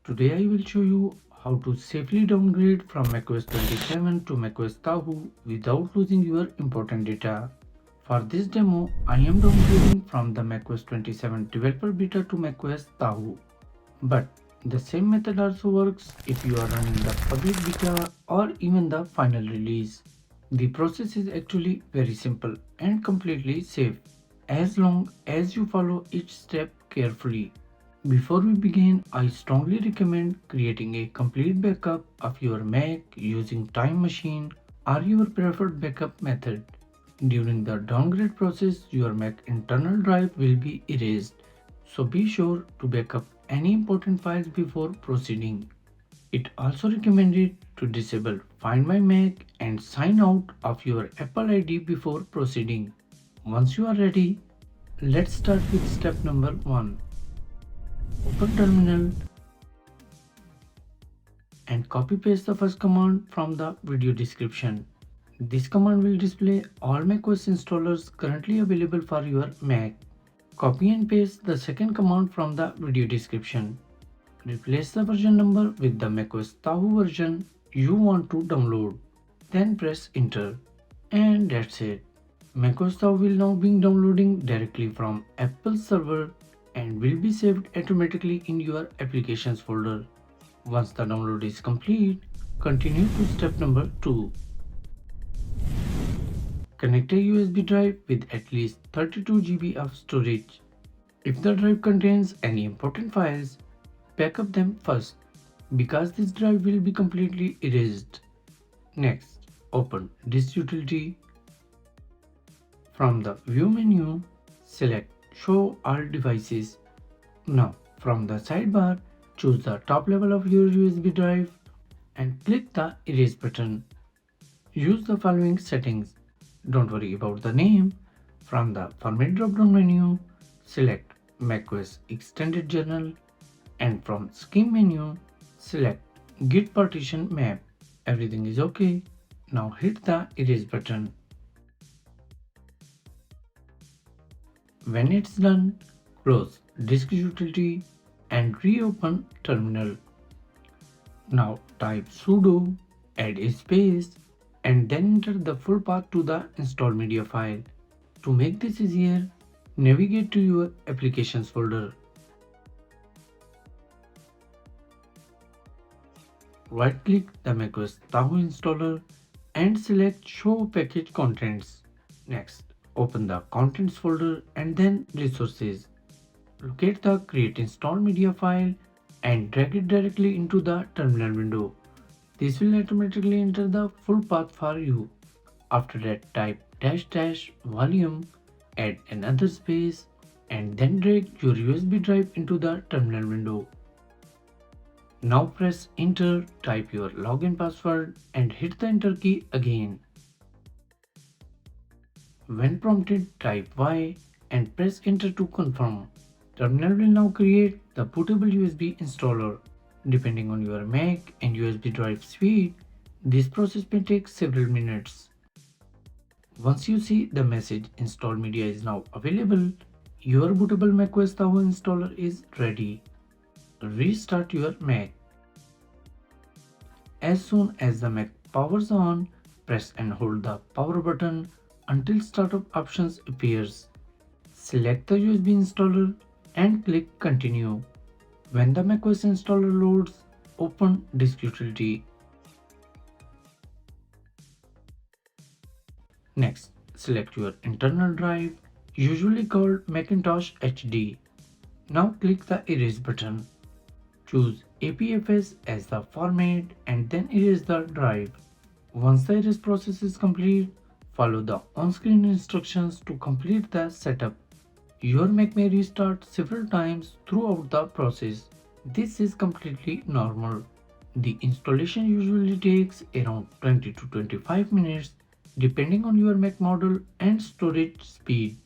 Today I will show you how to safely downgrade from macOS 27 to macOS Tahoe without losing your important data. For this demo, I am downgrading from the macOS 27 developer beta to macOS Tahoe. But the same method also works if you are running the public beta or even the final release. The process is actually very simple and completely safe as long as you follow each step carefully. Before we begin, I strongly recommend creating a complete backup of your Mac using Time Machine or your preferred backup method. During the downgrade process, your Mac internal drive will be erased, so be sure to backup any important files before proceeding. It also recommended to disable Find My Mac and sign out of your Apple ID before proceeding. Once you are ready, let's start with step number 1. Open terminal and copy paste the first command from the video description. This command will display all macOS installers currently available for your Mac. Copy and paste the second command from the video description. Replace the version number with the macOS Tahoe version you want to download. Then press enter. And that's it. macOS Tahoe will now be downloading directly from Apple's server and will be saved automatically in your applications folder. Once the download is complete, continue to step number 2. Connect a USB drive with at least 32 GB of storage. If the drive contains any important files, backup them first because this drive will be completely erased. Next, open Disk Utility. From the View menu, select Show All Devices. Now, from the sidebar, choose the top level of your USB drive and click the Erase button. Use the following settings. Don't worry about the name. From the Format drop-down menu, select macOS Extended Journal, and from Scheme menu, select Git Partition Map. Everything is okay. Now hit the Erase button. When it's done, close Disk Utility and reopen Terminal. Now type sudo, add a space, and then enter the full path to the installed media file. To make this easier, navigate to your applications folder. Right-click the macOS Tahoe installer and select Show Package Contents. Next, open the Contents folder and then Resources. Locate the Create Install Media file and drag it directly into the terminal window. This will automatically enter the full path for you. After that, type --volume, add another space, and then drag your USB drive into the terminal window. Now press enter, type your login password and hit the enter key again. When prompted, type Y and press enter to confirm. Terminal will now create the Bootable USB Installer. Depending on your Mac and USB drive speed, this process may take several minutes. Once you see the message Install Media is now available, your bootable macOS Tahoe installer is ready. Restart your Mac. As soon as the Mac powers on, press and hold the power button until startup options appears. Select the USB installer and click continue. When the macOS installer loads, open Disk Utility. Next, select your internal drive, usually called Macintosh HD. Now click the Erase button. Choose APFS as the format and then erase the drive. Once the erase process is complete, follow the on-screen instructions to complete the setup. Your Mac may restart several times throughout the process. This is completely normal. The installation usually takes around 20 to 25 minutes depending on your Mac model and storage speed.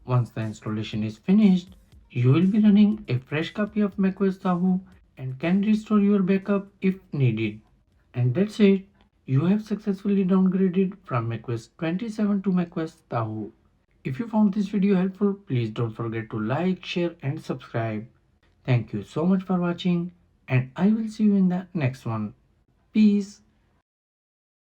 Once the installation is finished, you will be running a fresh copy of macOS Tahoe and can restore your backup if needed. And that's it. you have successfully downgraded from macOS 27 to macOS Tahoe. If you found this video helpful, please don't forget to like, share and subscribe. Thank you so much for watching and I will see you in the next one. Peace.